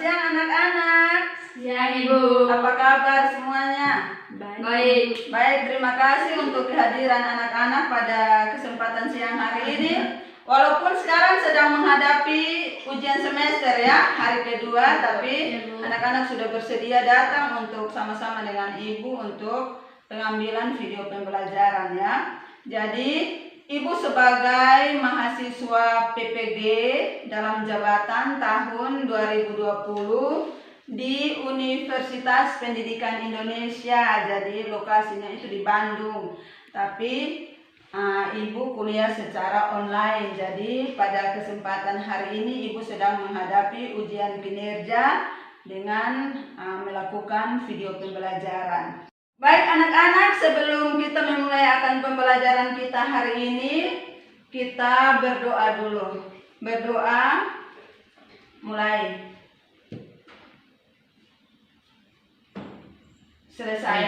siang anak-anak. Siang Ibu. Apa kabar semuanya? Baik. Baik, terima kasih untuk kehadiran anak-anak pada kesempatan siang hari ini. Walaupun sekarang sedang menghadapi ujian semester ya, hari kedua, tapi anak-anak sudah bersedia datang untuk sama-sama dengan Ibu untuk pengambilan video pembelajaran ya. Jadi Ibu sebagai mahasiswa PPG dalam jabatan tahun 2020 di Universitas Pendidikan Indonesia, jadi lokasinya itu di Bandung. Tapi Ibu kuliah secara online, jadi pada kesempatan hari ini Ibu sedang menghadapi ujian kinerja dengan melakukan video pembelajaran. Baik anak-anak, sebelum kita memulai akan pembelajaran kita hari ini, kita berdoa dulu. Berdoa, mulai. Selesai.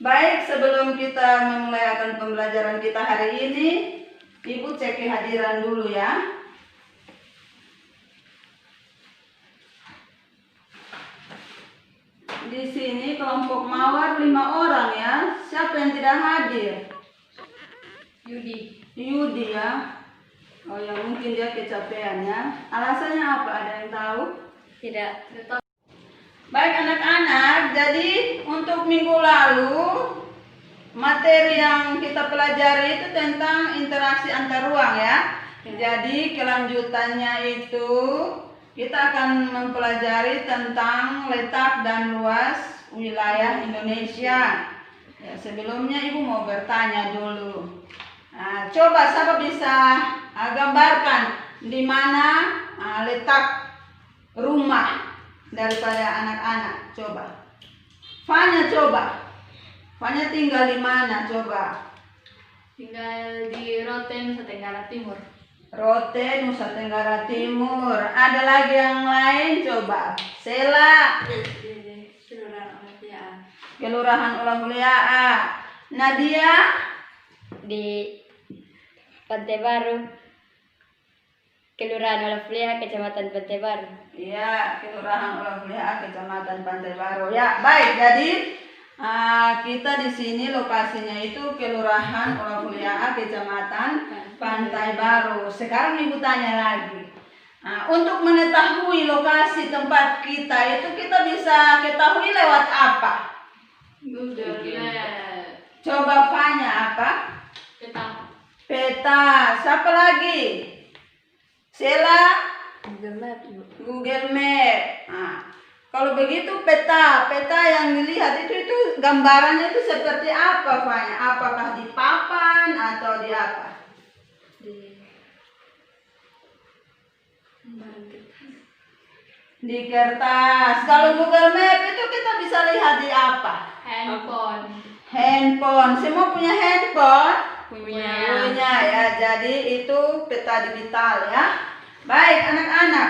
Baik, sebelum kita memulai akan pembelajaran kita hari ini, Ibu cek kehadiran dulu ya. Di sini kelompok mawar 5 orang ya. Siapa yang tidak hadir? Yudi ya. Oh ya, mungkin dia kecapean ya. Alasannya apa? Ada yang tahu? Tidak. Baik anak-anak, jadi untuk minggu lalu materi yang kita pelajari itu tentang interaksi antar ruang ya. Jadi kelanjutannya itu kita akan mempelajari tentang letak dan luas wilayah Indonesia. Ya, sebelumnya Ibu mau bertanya dulu. Nah, coba siapa bisa gambarkan di mana letak rumah daripada anak-anak? Coba. Fanya coba. Fanya tinggal di mana coba? Tinggal di Rote, Nusa Tenggara Timur. Rote, Nusa Tenggara Timur. Ada lagi yang lain coba. Sela. Kelurahan Olafliaa. Nadia Di Pantai Baru, Kelurahan Olafliaa, Kecamatan Pantai Baru. Iya, Kelurahan Olafliaa, Kecamatan Pantai Baru. Ya, baik. Jadi kita di sini lokasinya itu Kelurahan Olafliaa, Kecamatan Pantai Baru. Sekarang Ibu tanya lagi. Untuk mengetahui lokasi tempat kita itu kita bisa ketahui lewat apa? Google. Coba Fanya apa? Peta. Peta. Siapa lagi? Sela? Google Map, Ibu. Google Map. Kalau begitu peta yang dilihat itu gambarannya itu seperti apa, Fanya? Apakah di papan atau di apa? Di kertas. Kalau Google Map itu kita bisa lihat di apa? Handphone. Semua punya handphone? Punya ya. Jadi itu peta digital ya. Baik anak-anak.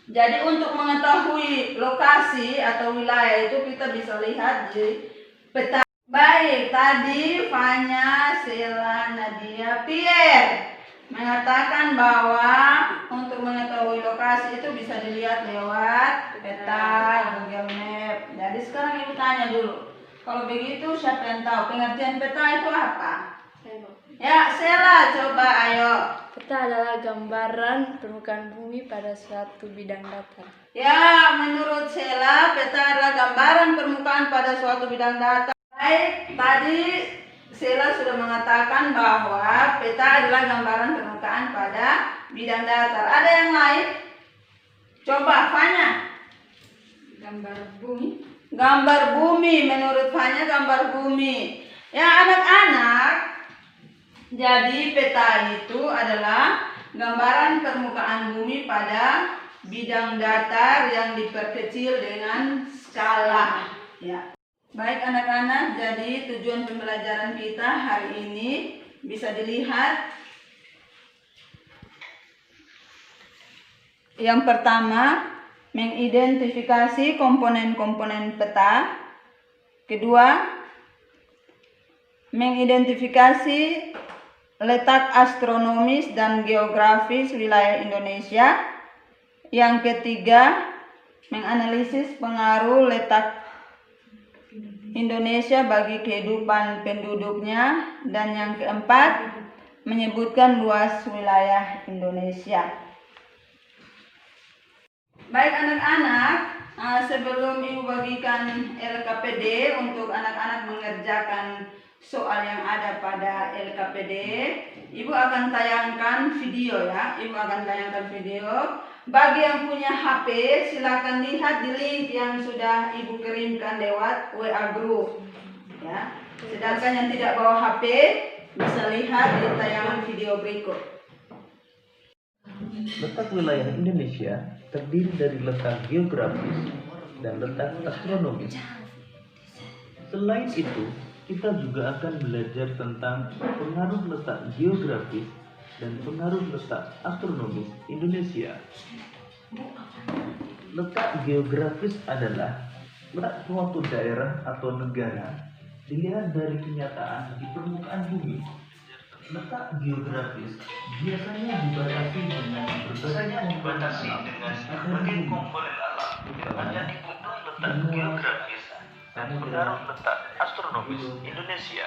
Jadi untuk mengetahui lokasi atau wilayah itu kita bisa lihat di peta. Baik, tadi Fanya, Sela, Nadia, Pierre mengatakan bahwa untuk mengetahui lokasi itu bisa dilihat lewat peta, Google Map. Jadi sekarang Ibu tanya dulu. Kalau begitu siapa yang tahu pengertian peta itu apa? Ya, Sela coba ayo. Peta adalah gambaran permukaan bumi pada suatu bidang datar. Ya, menurut Sela, peta adalah gambaran permukaan pada suatu bidang datar. Baik, tadi Sela sudah mengatakan bahwa peta adalah gambaran permukaan pada bidang datar. Ada yang lain? Coba, Fanya. Gambar bumi. Gambar bumi, menurut Fanya gambar bumi. Ya, anak-anak, jadi peta itu adalah gambaran permukaan bumi pada bidang datar yang diperkecil dengan skala. Ya. Baik anak-anak, jadi tujuan pembelajaran kita hari ini bisa dilihat. Yang pertama, mengidentifikasi komponen-komponen peta. Kedua, mengidentifikasi letak astronomis dan geografis wilayah Indonesia. Yang ketiga, menganalisis pengaruh letak Indonesia bagi kehidupan penduduknya. Dan yang keempat, menyebutkan luas wilayah Indonesia. Baik anak-anak, sebelum Ibu bagikan LKPD untuk anak-anak mengerjakan soal yang ada pada LKPD, Ibu akan tayangkan video ya. Ibu akan tayangkan video. Bagi yang punya HP, silakan lihat di link yang sudah Ibu kirimkan lewat WA group. Ya. Sedangkan yang tidak bawa HP bisa lihat di tayangan video berikut. Letak wilayah Indonesia terdiri dari letak geografis dan letak astronomis. Selain itu, kita juga akan belajar tentang pengaruh letak geografis dan pengaruh letak astronomis Indonesia. Letak geografis adalah letak suatu daerah atau negara dilihat dari kenyataan di permukaan bumi. Letak geografis biasanya dibatasi dengan berbagai komponen alam yang ada di bumi. Letak geografis dan pengaruh letak astronomis Indonesia.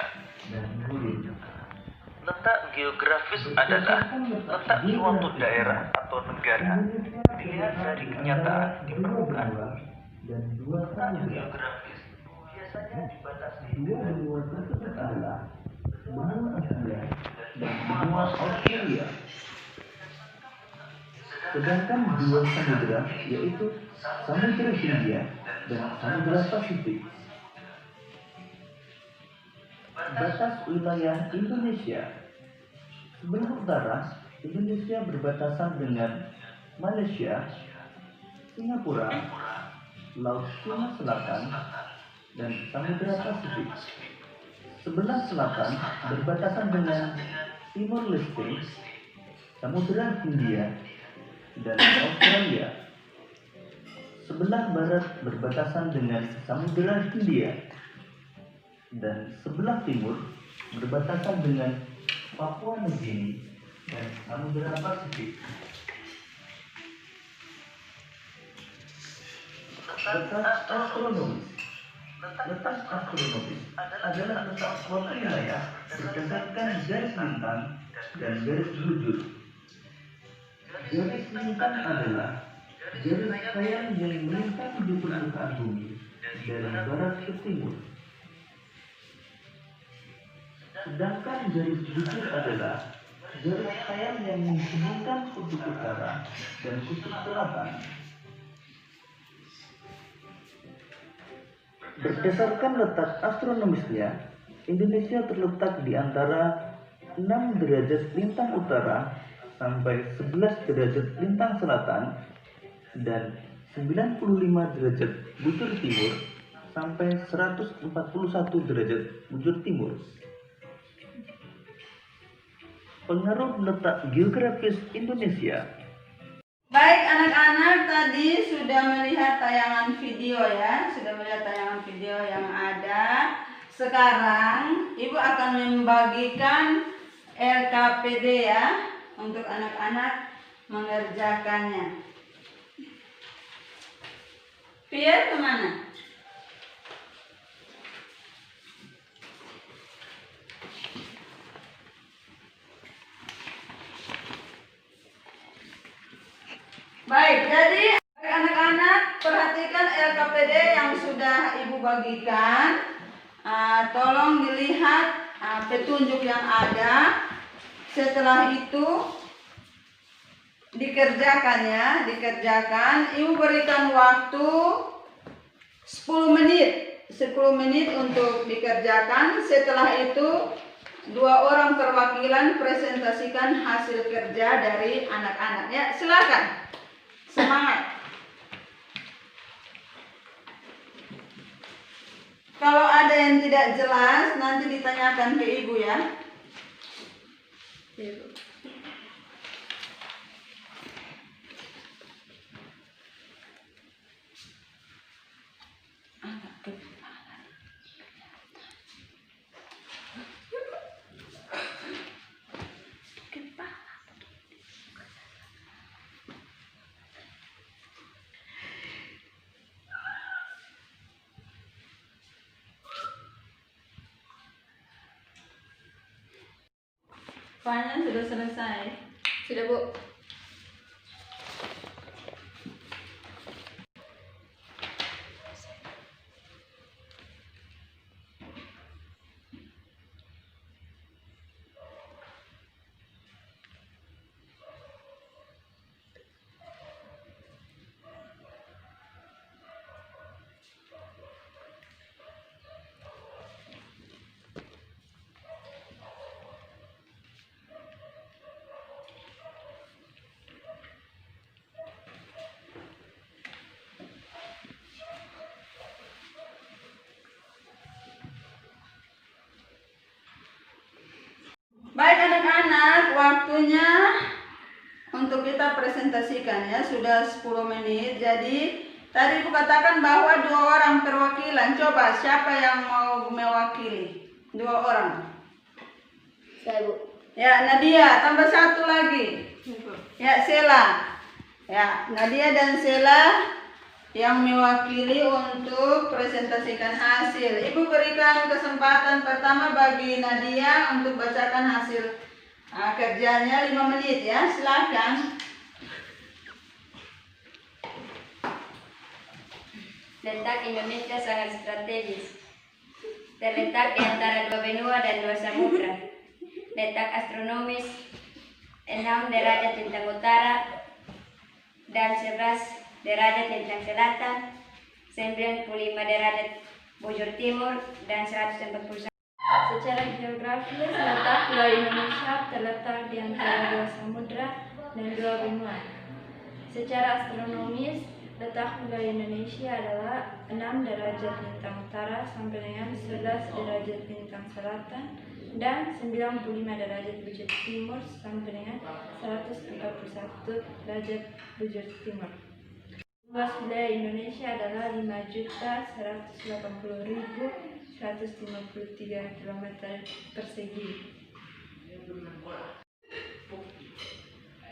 Letak geografis adalah letak suatu daerah atau negara dilihat dari kenyataan di permukaan bumi. Letak geografis biasanya dibatasi dengan adalah benua Asia dan benua Australia. Sedangkan dua samudera yaitu Samudra Hindia dan Samudra Pasifik. Batas wilayah Indonesia. Sebelah utara, Indonesia berbatasan dengan Malaysia, Singapura, Laut Cina Selatan, dan Samudra Pasifik. Sebelah selatan berbatasan dengan Timor Leste, Samudra Hindia, dan Australia. Sebelah barat berbatasan dengan Samudra Hindia, dan sebelah timur berbatasan dengan Papua Nugini dan Samudra Pasifik. Letak astronomis. Letak astronomis adalah letak suatu wilayah berdasarkan garis lintang dan garis bujur. Garis lintang adalah garis khayal yang melintang di permukaan bumi dari barat ke timur. Sedangkan garis bujur adalah garis khayal yang menghubungkan kutub utara dan kutub selatan. Berdasarkan letak astronomisnya, Indonesia terletak di antara 6 derajat lintang utara sampai 11 derajat lintang selatan dan 95 derajat bujur timur sampai 141 derajat bujur timur. Pengaruh letak geografis Indonesia. Baik anak-anak, tadi sudah melihat tayangan video ya, sudah melihat tayangan video yang ada. Sekarang Ibu akan membagikan LKPD ya, untuk anak-anak mengerjakannya. Pierre kemana? Baik, jadi anak-anak perhatikan LKPD yang sudah Ibu bagikan. Tolong dilihat petunjuk yang ada. Setelah itu dikerjakan ya, dikerjakan. Ibu berikan waktu 10 menit untuk dikerjakan. Setelah itu 2 orang perwakilan presentasikan hasil kerja dari anak-anak ya. Silakan. Semangat. Kalau ada yang tidak jelas nanti ditanyakan ke Ibu ya. Ibu. Fanya sudah selesai. Sudah, Bu. Baik anak-anak, waktunya untuk kita presentasikan ya, sudah 10 menit. Jadi tadi Ibu katakan bahwa 2 orang perwakilan. Coba siapa yang mau mewakili? 2 orang. Saya, Bu. Ya, Nadia, tambah 1 lagi. Ya, Sela. Ya, Nadia dan Sela yang mewakili untuk presentasikan hasil. Ibu berikan kesempatan pertama bagi Nadia untuk bacakan hasil kerjanya 5 menit ya, silakan. Letak Indonesia sangat strategis. Terletak di antara 2 benua dan 2 samudra. Letak astronomis 6 derajat lintang utara dan 11 derajat lintang selatan, 95 derajat bujur timur, dan 141. Secara geografis, letak Pulau Indonesia terletak di antara 2 samudra dan 2 benua. Secara astronomis, letak Pulau Indonesia adalah 6 derajat lintang utara sampai dengan 11 derajat lintang selatan dan 95 derajat bujur timur sampai dengan 141 derajat bujur timur. Luas wilayah Indonesia adalah 5.180.153 km persegi.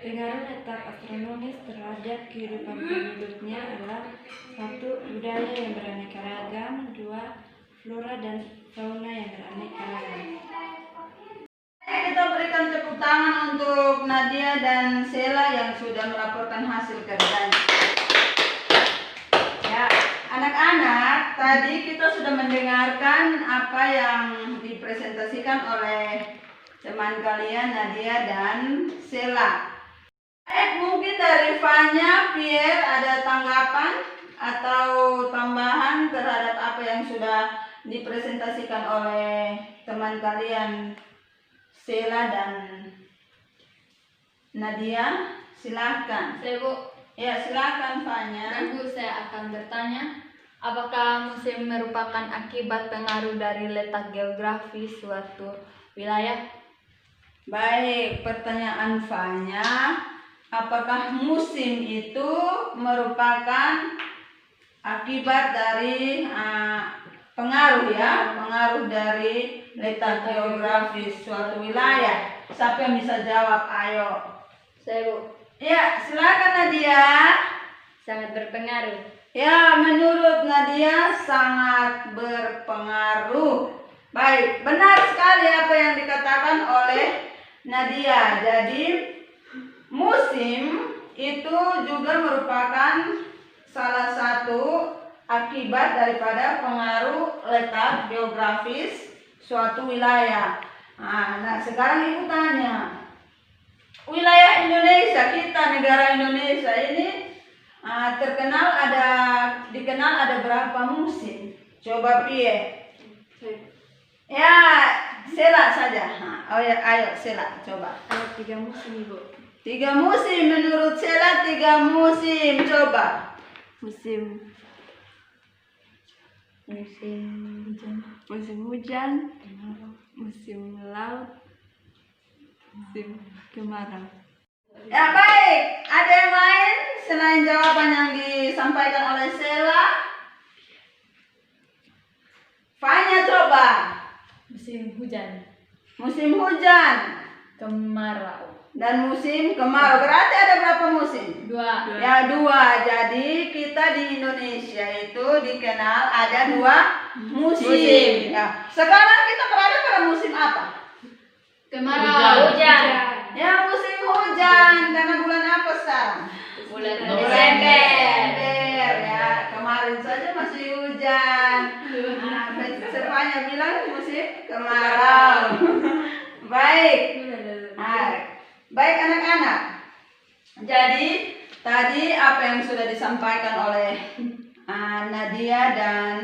Pengaruh letak astronomis terhadap kehidupan penduduknya adalah 1. Budaya yang beraneka ragam, 2. Flora dan fauna yang beraneka ragam. Kita berikan tepuk tangan untuk Nadia dan Sela yang sudah melaporkan hasil kerjanya. Ya, anak-anak, tadi kita sudah mendengarkan apa yang dipresentasikan oleh teman kalian Nadia dan Sela. Mungkin dari Fanya, Pierre ada tanggapan atau tambahan terhadap apa yang sudah dipresentasikan oleh teman kalian Sela dan Nadia? Silahkan. Saya, Bu. Ya, silakan Fanya. Ibu, saya akan bertanya, apakah musim merupakan akibat pengaruh dari letak geografis suatu wilayah? Baik, pertanyaan Fanya, apakah musim itu merupakan akibat dari pengaruh ya, pengaruh dari letak geografis suatu wilayah? Siapa yang bisa jawab? Ayo. Saya, Bu. Ya, silakan Nadia. Sangat berpengaruh. Ya, menurut Nadia sangat berpengaruh. Baik, benar sekali apa yang dikatakan oleh Nadia. Jadi, musim itu juga merupakan salah satu akibat daripada pengaruh letak geografis suatu wilayah. Nah, sekarang Ibu tanya, wilayah Indonesia kita, negara Indonesia ini dikenal ada berapa musim? Coba Pie. Ya, Sela saja. Oh ya, ayo Sela coba. Ada 3 musim, Ibu. 3 musim menurut Sela, 3 musim. Coba. Musim hujan, musim laut, musim kemarau. Ya baik, ada yang lain selain jawaban yang disampaikan oleh Sela? Fanya coba. Musim hujan, Musim hujan kemarau. dan musim kemarau. Berarti ada berapa musim? 2. Ya 2. Jadi kita di Indonesia itu dikenal ada 2 musim. Ya. Sekarang kita berada pada musim apa? Kemarau. Hujan. Ya, musim hujan. Karena bulan apa sekarang? Bulan Desember. Desember. Ya, kemarin saja masih hujan. Nah, Stefania bilang musim kemarau. Baik. Nah, baik anak-anak. Jadi tadi apa yang sudah disampaikan oleh Nadia dan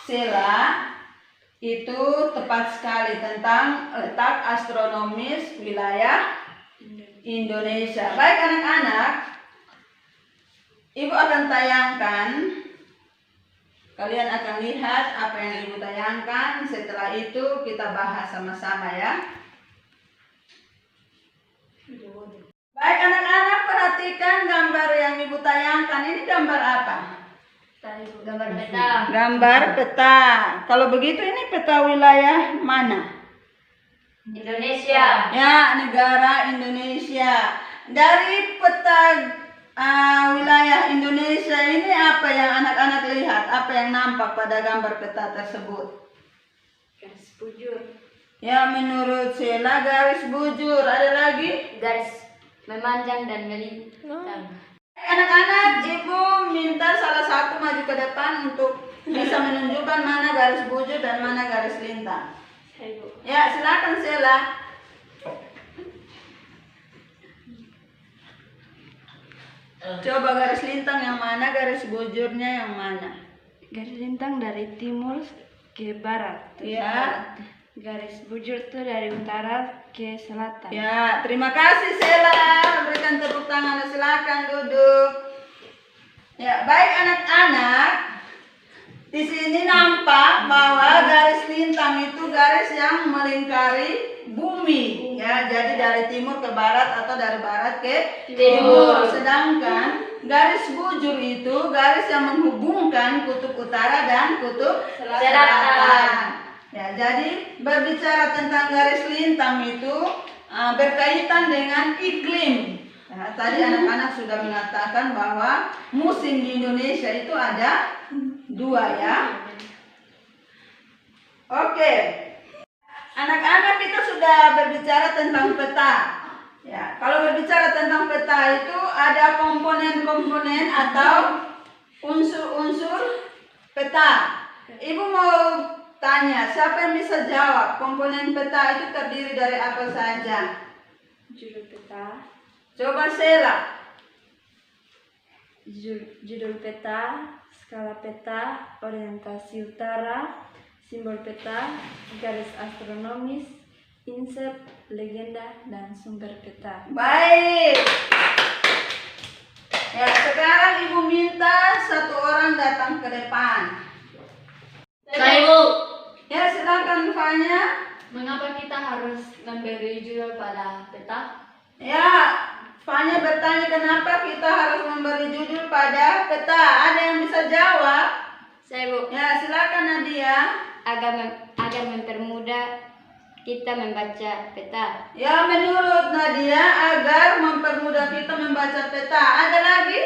Sheila itu tepat sekali tentang letak astronomis wilayah Indonesia. Baik anak-anak, Ibu akan tayangkan, kalian akan lihat apa yang Ibu tayangkan. Setelah itu kita bahas sama-sama ya. Baik anak-anak, perhatikan gambar yang Ibu tayangkan. Ini gambar apa? Gambar peta. Gambar peta. Kalau begitu ini peta wilayah mana? Indonesia. Ya, negara Indonesia. Dari peta wilayah Indonesia ini apa yang anak-anak lihat? Apa yang nampak pada gambar peta tersebut? Garis bujur. Ya, menurut Sheila garis bujur. Ada lagi? Garis memanjang dan melintang. Anak-anak, Ibu minta salah satu maju ke depan untuk bisa menunjukkan mana garis bujur dan mana garis lintang. Saya, Bu. Ya, silakan Sheila. Coba garis lintang yang mana, garis bujurnya yang mana? Garis lintang dari timur ke barat. Ya. Garis bujur itu dari utara ke selatan. Ya, terima kasih Sheila. Berikan tepuk tangan, silakan duduk. Ya, baik anak-anak. Di sini nampak bahwa garis lintang itu garis yang melingkari bumi. Ya, jadi dari timur ke barat atau dari barat ke timur. Sedangkan garis bujur itu garis yang menghubungkan kutub utara dan kutub selatan. Ya, jadi berbicara tentang garis lintang itu berkaitan dengan iklim. Ya, tadi anak-anak sudah mengatakan bahwa musim di Indonesia itu ada 2 ya. Oke. Anak-anak kita sudah berbicara tentang peta. Ya, kalau berbicara tentang peta itu ada komponen-komponen atau unsur-unsur peta. Ibu mau tanya, siapa yang bisa jawab? Komponen peta itu terdiri dari apa saja? Judul peta. Coba Sheila. Judul peta, skala peta, orientasi utara, simbol peta, garis astronomis, insert, legenda, dan sumber peta. Baik. Ya, sekarang Ibu minta satu orang datang ke depan. Saya, Bu. Ya, silakan Fanya. Mengapa kita harus memberi judul pada peta? Ya, Fanya bertanya kenapa kita harus memberi judul pada peta. Ada yang bisa jawab? Saya, Bu. Ya, silakan Nadia. Agar mempermudah kita membaca peta. Ya, menurut Nadia agar mempermudah kita membaca peta. Ada lagi?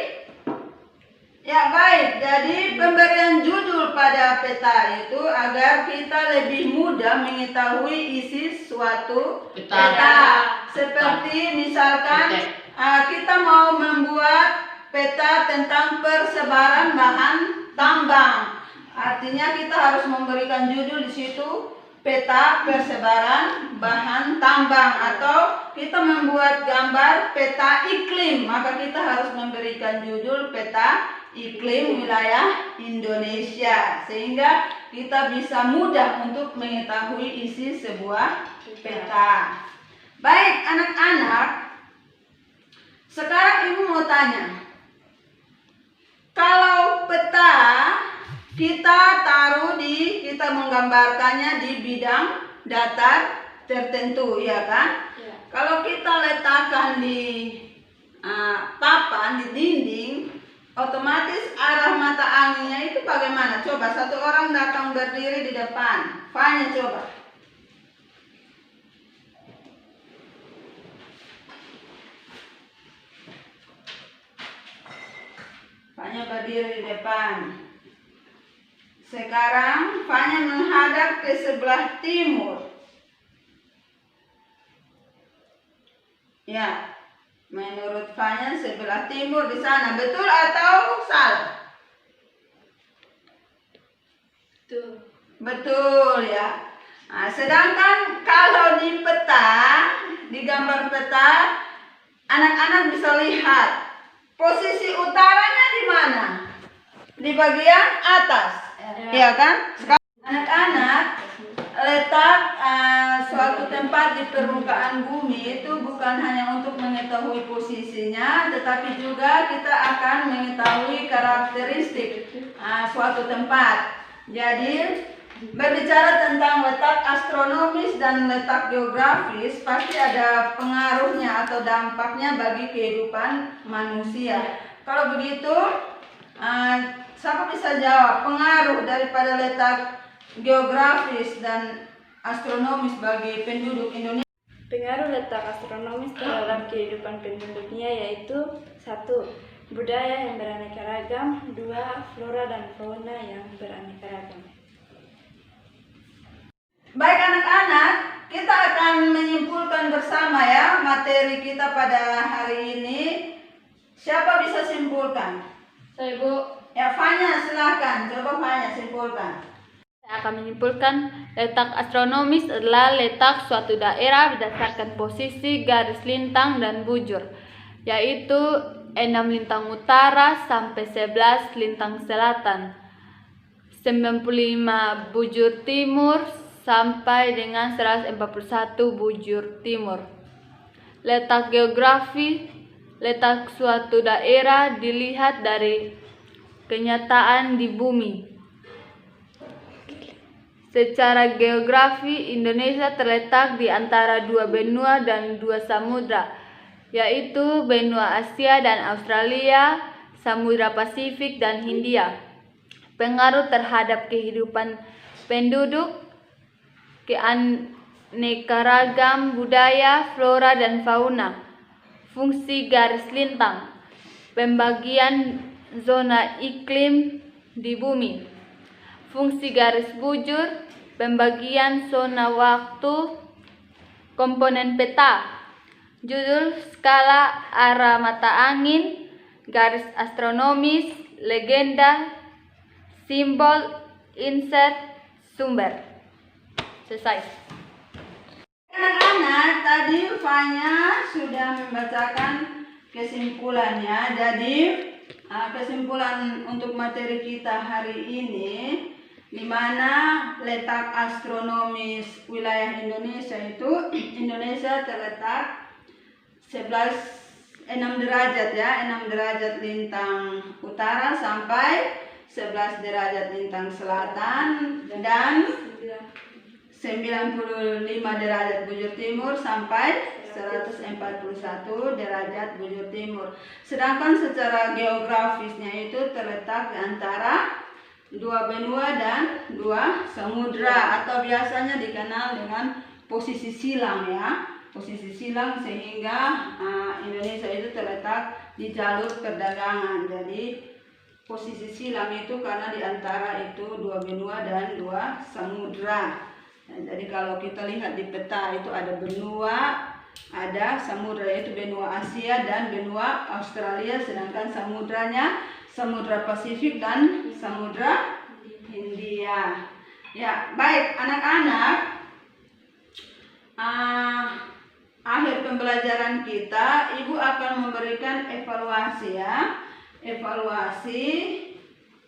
Ya, baik. Jadi pemberian judul pada peta itu agar kita lebih mudah mengetahui isi suatu peta. Seperti misalkan kita mau membuat peta tentang persebaran bahan tambang. Artinya kita harus memberikan judul di situ peta persebaran bahan tambang, atau kita membuat gambar peta iklim, maka kita harus memberikan judul peta iklim wilayah Indonesia, sehingga kita bisa mudah untuk mengetahui isi sebuah peta. Baik anak-anak, sekarang Ibu mau tanya, kalau peta kita menggambarkannya di bidang datar tertentu, ya kan? Ya. Kalau kita letakkan di papan, di dinding, otomatis arah mata anginnya itu bagaimana? Coba satu orang datang berdiri di depan. Fanya coba. Fanya berdiri di depan. Sekarang Fanya menghadap ke sebelah timur. Ya, menurut Fanya sebelah timur di sana. Betul atau salah? Betul ya. Nah, sedangkan kalau di peta, di gambar peta, anak-anak bisa lihat posisi utaranya di mana? Di bagian atas, ya kan? Sekarang anak-anak letak suatu tempat di permukaan bumi itu bukan hanya untuk mengetahui posisinya, tetapi juga kita akan mengetahui karakteristik suatu tempat. Jadi berbicara tentang letak astronomis dan letak geografis pasti ada pengaruhnya atau dampaknya bagi kehidupan manusia. Kalau begitu, siapa bisa jawab pengaruh daripada letak geografis dan astronomis bagi penduduk Indonesia? Pengaruh letak astronomis terhadap kehidupan penduduknya yaitu 1. Budaya yang beraneka ragam, 2. Flora dan fauna yang beraneka ragam. Baik anak-anak, kita akan menyimpulkan bersama ya materi kita pada hari ini. Siapa bisa simpulkan? Saya, Bu. Ya, Fanya silakan. Coba Fanya simpulkan. Saya akan menyimpulkan letak astronomis adalah letak suatu daerah berdasarkan posisi garis lintang dan bujur, yaitu 6 lintang utara sampai 11 lintang selatan, 95 bujur timur sampai dengan 141 bujur timur. Letak geografi, letak suatu daerah dilihat dari kenyataan di bumi. Secara geografi, Indonesia terletak di antara 2 benua dan 2 samudra, yaitu benua Asia dan Australia, Samudra Pasifik dan Hindia. Pengaruh terhadap kehidupan penduduk, keanekaragam budaya, flora dan fauna. Fungsi garis lintang, pembagian zona iklim di bumi. Fungsi garis bujur, pembagian zona waktu. Komponen peta, judul, skala, arah mata angin, garis astronomis, legenda, simbol, insert, sumber. Selesai. Anak-anak, tadi Fanya sudah membacakan kesimpulannya. Jadi kesimpulan untuk materi kita hari ini, di mana letak astronomis wilayah Indonesia itu, Indonesia terletak 6 derajat ya, 6 derajat lintang utara sampai 11 derajat lintang selatan dan 95 derajat bujur timur sampai 141 derajat bujur timur. Sedangkan secara geografisnya itu terletak di antara 2 benua dan 2 samudra, atau biasanya dikenal dengan posisi silang ya. Posisi silang, sehingga Indonesia itu terletak di jalur perdagangan. Jadi posisi silang itu karena di antara itu 2 benua dan 2 samudra. Nah, jadi kalau kita lihat di peta itu ada benua, ada samudra, yaitu benua Asia dan benua Australia, sedangkan samudranya Samudra Pasifik dan Samudra Hindia. Ya, baik anak-anak, akhir pembelajaran kita, Ibu akan memberikan evaluasi ya, evaluasi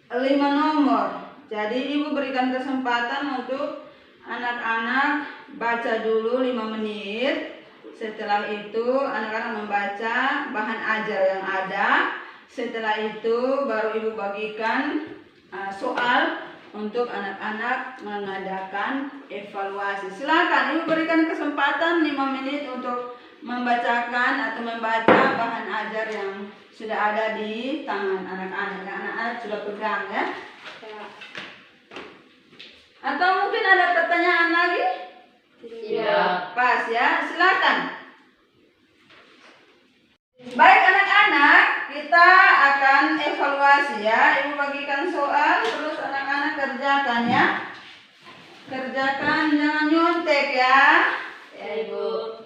5 nomor. Jadi Ibu berikan kesempatan untuk anak-anak baca dulu 5 menit. Setelah itu anak-anak membaca bahan ajar yang ada. Setelah itu baru Ibu bagikan soal untuk anak-anak mengadakan evaluasi. Silakan Ibu berikan kesempatan 5 menit untuk membacakan atau membaca bahan ajar yang sudah ada di tangan anak-anak. Anak-anak sudah pegang ya. Atau mungkin ada pertanyaan lagi? Tidak. Pas ya, silakan. Baik anak-anak, kita akan evaluasi ya. Ibu bagikan soal, terus anak-anak kerjakan ya. Kerjakan, jangan nyontek ya. Ya, Ibu.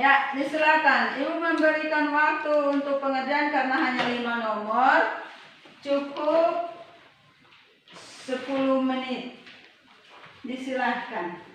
Ya, disilakan. Ibu memberikan waktu untuk pengerjaan karena hanya 5 nomor. Cukup 10 menit. Disilahkan.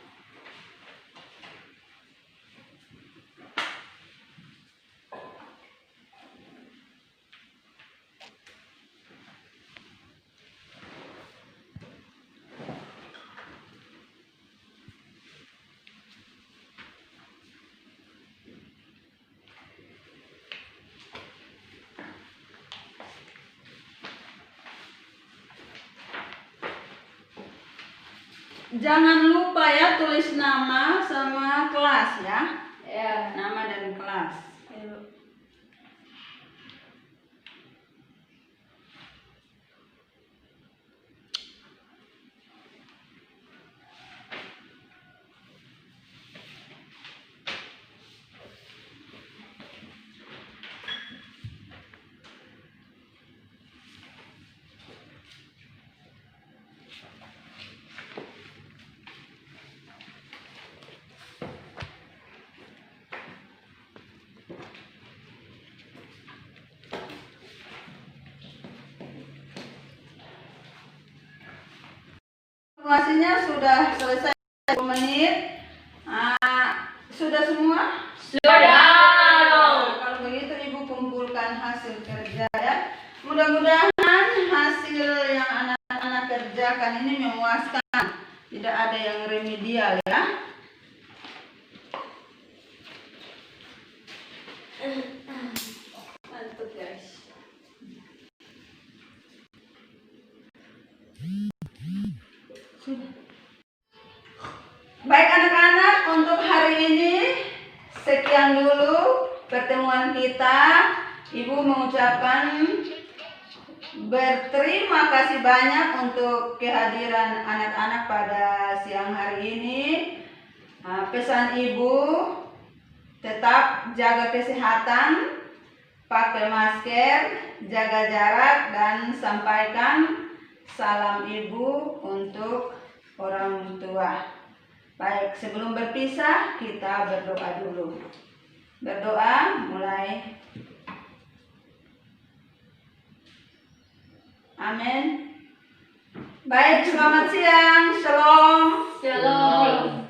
Jangan lupa ya tulis nama sama kelas ya. Ya. Nama dan kelas. Evaluasinya sudah selesai 10 menit. Sudah semua? Sudah. Kalau begitu Ibu kumpulkan hasil kerja ya. Mudah-mudahan hasil yang anak-anak kerjakan ini memuaskan. Tidak ada yang remedial ya. Mantap guys. Baik anak-anak, untuk hari ini sekian dulu pertemuan kita. Ibu mengucapkan berterima kasih banyak untuk kehadiran anak-anak pada siang hari ini. Pesan Ibu, tetap jaga kesehatan, pakai masker, jaga jarak, dan sampaikan salam Ibu untuk orang tua. Baik, sebelum berpisah kita berdoa dulu. Berdoa mulai. Amin. Baik, selamat siang. Shalom. Shalom.